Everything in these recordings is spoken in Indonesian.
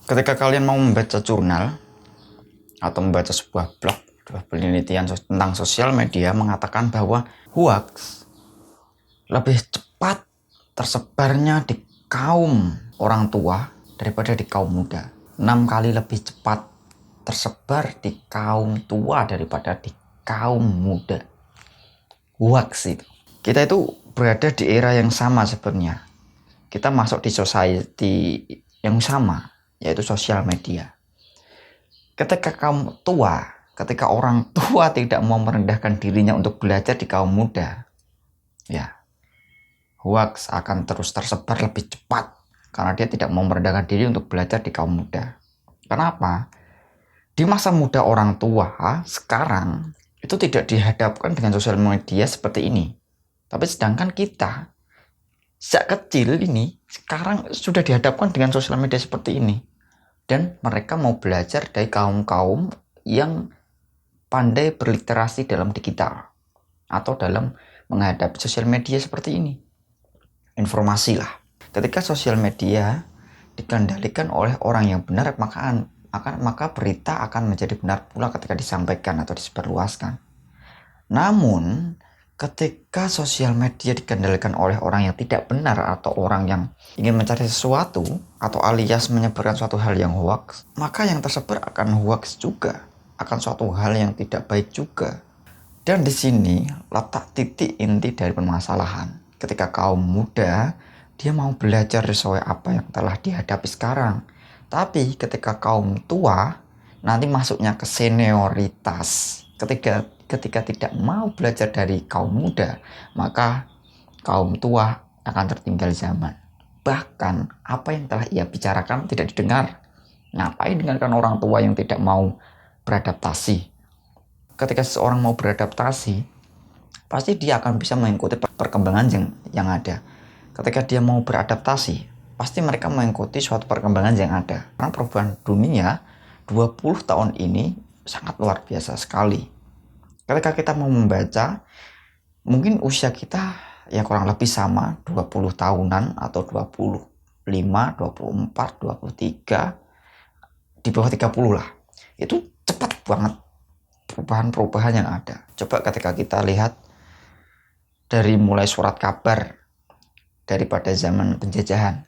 Ketika kalian mau membaca jurnal atau membaca sebuah blog, penelitian tentang sosial media mengatakan bahwa hoax lebih cepat tersebarnya di kaum orang tua daripada di kaum muda. 6 kali lebih cepat tersebar di kaum tua daripada di kaum muda. Hoax itu. Kita itu berada di era yang sama sebenarnya. Kita masuk di society yang sama, yaitu sosial media. Ketika kaum tua, ketika orang tua tidak mau merendahkan dirinya untuk belajar di kaum muda, ya, hoax akan terus tersebar lebih cepat karena dia tidak mau merendahkan diri untuk belajar di kaum muda. Kenapa? Di masa muda orang tua sekarang itu tidak dihadapkan dengan sosial media seperti ini. Tapi sedangkan kita sejak kecil ini sekarang sudah dihadapkan dengan sosial media seperti ini. Dan mereka mau belajar dari kaum-kaum yang pandai berliterasi dalam digital atau dalam menghadapi sosial media seperti ini. Informasi lah. Ketika sosial media dikendalikan oleh orang yang benar, maka berita akan menjadi benar pula ketika disampaikan atau disebarluaskan. Namun, ketika sosial media dikendalikan oleh orang yang tidak benar atau orang yang ingin mencari sesuatu atau alias menyebarkan suatu hal yang hoax, maka yang tersebar akan hoax juga, akan suatu hal yang tidak baik juga. Dan di sini letak titik inti dari permasalahan. Ketika kaum muda, dia mau belajar sesuai apa yang telah dihadapi sekarang. Tapi ketika kaum tua, nanti masuknya ke senioritas. Ketika tidak mau belajar dari kaum muda, maka kaum tua akan tertinggal zaman. Bahkan apa yang telah ia bicarakan tidak didengar. Ngapain dengarkan orang tua yang tidak mau beradaptasi? Ketika seseorang mau beradaptasi, pasti dia akan bisa mengikuti perkembangan yang ada. Ketika dia mau beradaptasi, pasti mereka mengikuti suatu perkembangan yang ada. Karena perubahan dunia 20 tahun ini sangat luar biasa sekali. Ketika kita mau membaca, mungkin usia kita ya kurang lebih sama, 20 tahunan atau 25, 24, 23, di bawah 30 lah. Itu cepat banget perubahan-perubahan yang ada. Coba ketika kita lihat dari mulai surat kabar daripada zaman penjajahan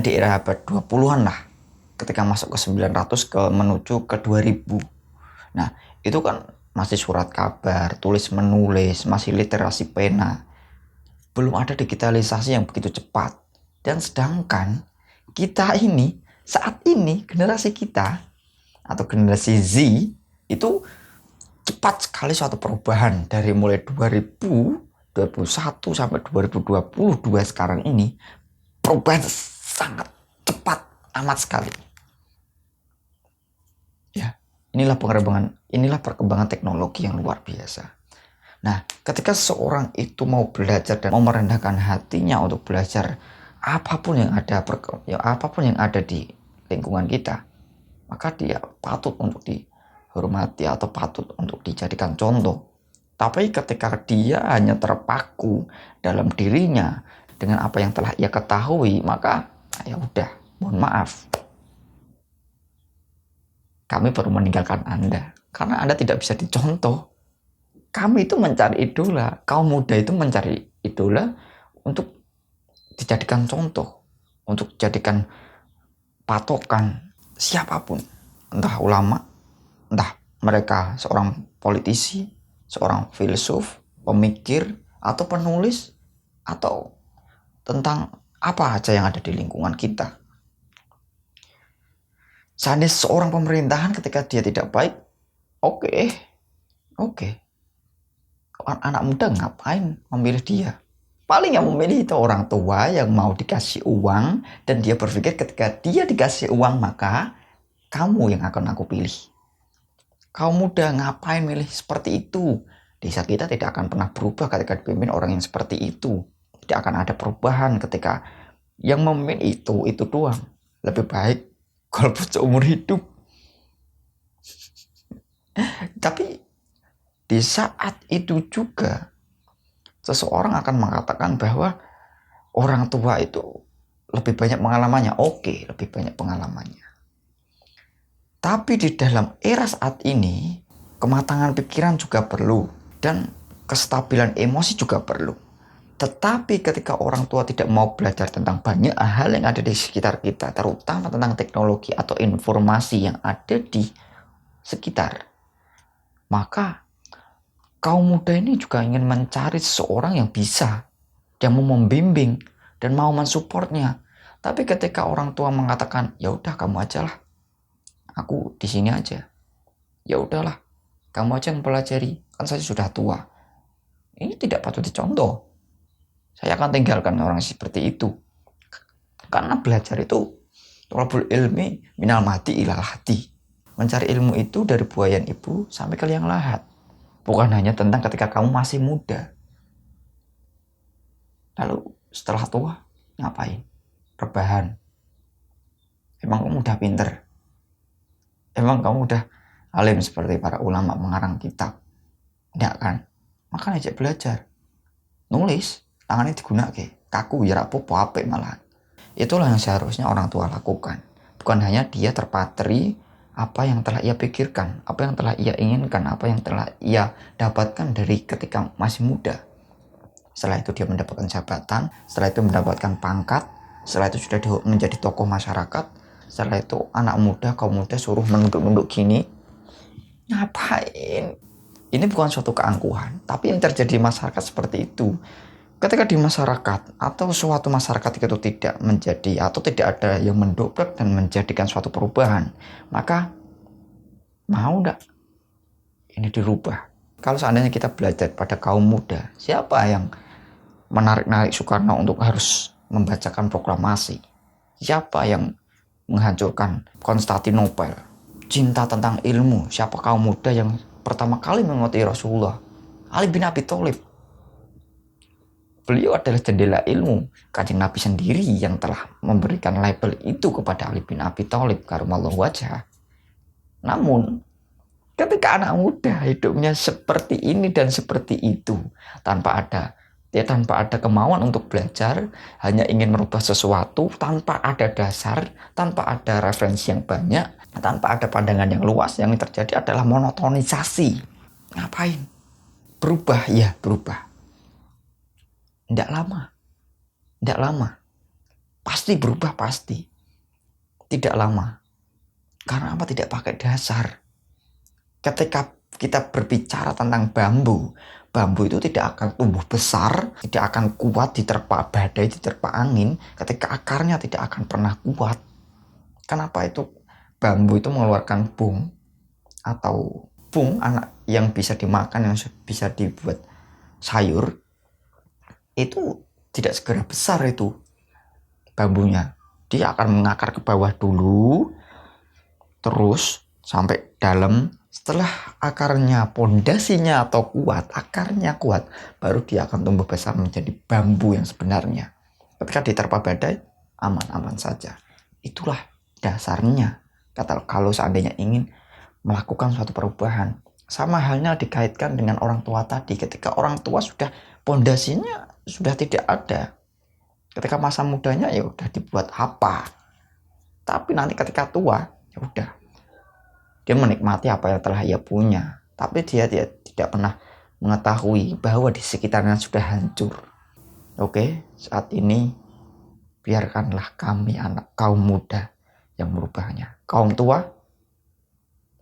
di era abad 20-an lah, ketika masuk ke 900 menuju ke 2000. Nah, itu kan masih surat kabar, tulis menulis, masih literasi pena. Belum ada digitalisasi yang begitu cepat. Dan sedangkan kita ini, saat ini generasi kita atau generasi Z itu cepat sekali suatu perubahan dari mulai 2021 sampai 2022 sekarang ini, perubahan sangat cepat amat sekali. Ya, inilah perkembangan teknologi yang luar biasa. Nah, ketika seorang itu mau belajar dan mau merendahkan hatinya untuk belajar apapun yang ada di lingkungan kita, maka dia patut untuk dihormati atau patut untuk dijadikan contoh. Tapi ketika dia hanya terpaku dalam dirinya dengan apa yang telah ia ketahui, maka ya udah, mohon maaf, kami baru meninggalkan Anda karena Anda tidak bisa dicontoh. Kami itu mencari idola, kaum muda itu mencari idola untuk dijadikan contoh, untuk dijadikan patokan siapapun, entah ulama, entah mereka seorang politisi, seorang filsuf, pemikir, atau penulis, atau tentang apa aja yang ada di lingkungan kita. Seandainya seorang pemerintahan ketika dia tidak baik, oke. Anak muda ngapain memilih dia? Paling yang memilih itu orang tua yang mau dikasih uang, dan dia berpikir ketika dia dikasih uang maka kamu yang akan aku pilih. Kaum muda ngapain milih seperti itu? Desa kita tidak akan pernah berubah ketika dipimpin orang yang seperti itu. Tidak akan ada perubahan ketika yang memimpin itu doang. Lebih baik golput seumur hidup. Tapi di saat itu juga seseorang akan mengatakan bahwa orang tua itu lebih banyak pengalamannya. Oke, lebih banyak pengalamannya. Tapi di dalam era saat ini, kematangan pikiran juga perlu dan kestabilan emosi juga perlu. Tetapi ketika orang tua tidak mau belajar tentang banyak hal yang ada di sekitar kita, terutama tentang teknologi atau informasi yang ada di sekitar, maka kaum muda ini juga ingin mencari seseorang yang bisa, yang mau membimbing dan mau mensupportnya. Tapi ketika orang tua mengatakan, ya udah kamu aja lah, aku di sini aja. Ya udahlah, kamu aja yang pelajari, kan saya sudah tua. Ini tidak patut dicontoh. Saya akan tinggalkan orang seperti itu. Karena belajar itu thalabul ilmi minal mati ilal hati. Mencari ilmu itu dari buayan ibu sampai ke liang lahat. Bukan hanya tentang ketika kamu masih muda. Lalu setelah tua, ngapain? Rebahan. Emang kamu udah pinter? Emang kamu udah alim seperti para ulama mengarang kitab? Enggak kan? Makanya aja belajar. Nulis, tangannya digunakan. Kaku ya rapopo apik malah. Itulah yang seharusnya orang tua lakukan. Bukan hanya dia terpatri apa yang telah ia pikirkan, apa yang telah ia inginkan, apa yang telah ia dapatkan dari ketika masih muda. Setelah itu dia mendapatkan jabatan, setelah itu mendapatkan pangkat, setelah itu sudah menjadi tokoh masyarakat, setelah itu anak muda, kaum muda suruh menunduk-nunduk gini. Ngapain? Ini bukan suatu keangkuhan, tapi yang terjadi di masyarakat seperti itu. Ketika di masyarakat atau suatu masyarakat itu tidak menjadi atau tidak ada yang mendobrak dan menjadikan suatu perubahan, maka mau enggak ini dirubah? Kalau seandainya kita belajar pada kaum muda, siapa yang menarik-narik Soekarno untuk harus membacakan proklamasi? Siapa yang menghancurkan Konstantinopel? Cinta tentang ilmu, siapa kaum muda yang pertama kali mengikuti Rasulullah? Ali bin Abi Thalib. Beliau adalah jendela ilmu. Kanjeng Nabi sendiri yang telah memberikan label itu kepada Ali bin Abi Thalib karamallahu wajhah. Namun, ketika anak muda hidupnya seperti ini dan seperti itu, tanpa ada kemauan untuk belajar, hanya ingin merubah sesuatu tanpa ada dasar, tanpa ada referensi yang banyak, tanpa ada pandangan yang luas, yang terjadi adalah monotonisasi. Ngapain? Berubah, ya berubah. Tidak lama. Pasti berubah, pasti. Tidak lama. Karena apa? Tidak pakai dasar. Ketika kita berbicara tentang bambu itu tidak akan tumbuh besar, tidak akan kuat diterpa badai, diterpa angin, ketika akarnya tidak akan pernah kuat. Kenapa itu? Bambu itu mengeluarkan bung, atau bung anak yang bisa dimakan, yang bisa dibuat sayur, itu tidak segera besar itu bambunya. Dia akan mengakar ke bawah dulu, terus sampai dalam. Setelah akarnya, pondasinya atau kuat, akarnya kuat, baru dia akan tumbuh besar menjadi bambu yang sebenarnya. Ketika diterpa badai, aman-aman saja. Itulah dasarnya. Kalau seandainya ingin melakukan suatu perubahan, sama halnya dikaitkan dengan orang tua tadi. Ketika orang tua sudah pondasinya sudah tidak ada, ketika masa mudanya ya udah dibuat apa, tapi nanti ketika tua ya udah, dia menikmati apa yang telah ia punya, tapi dia tidak pernah mengetahui bahwa di sekitarnya sudah hancur. Oke, saat ini biarkanlah kami anak kaum muda yang merubahnya. Kaum tua,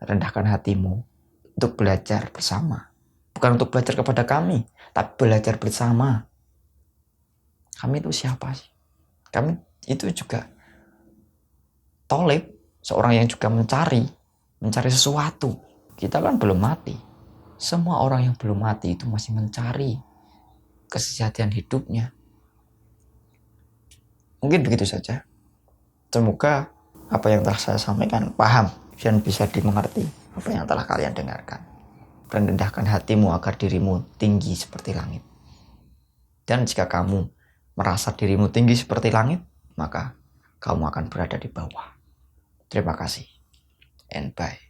rendahkan hatimu untuk belajar bersama. Bukan untuk belajar kepada kami, tapi belajar bersama. Kami itu siapa sih? Kami itu juga thalib, seorang yang juga mencari sesuatu. Kita kan belum mati. Semua orang yang belum mati itu masih mencari kesejatian hidupnya. Mungkin begitu saja. Semoga apa yang telah saya sampaikan paham dan bisa dimengerti apa yang telah kalian dengarkan. Rendahkan hatimu agar dirimu tinggi seperti langit. Dan jika kamu merasa dirimu tinggi seperti langit, maka kamu akan berada di bawah. Terima kasih. And bye.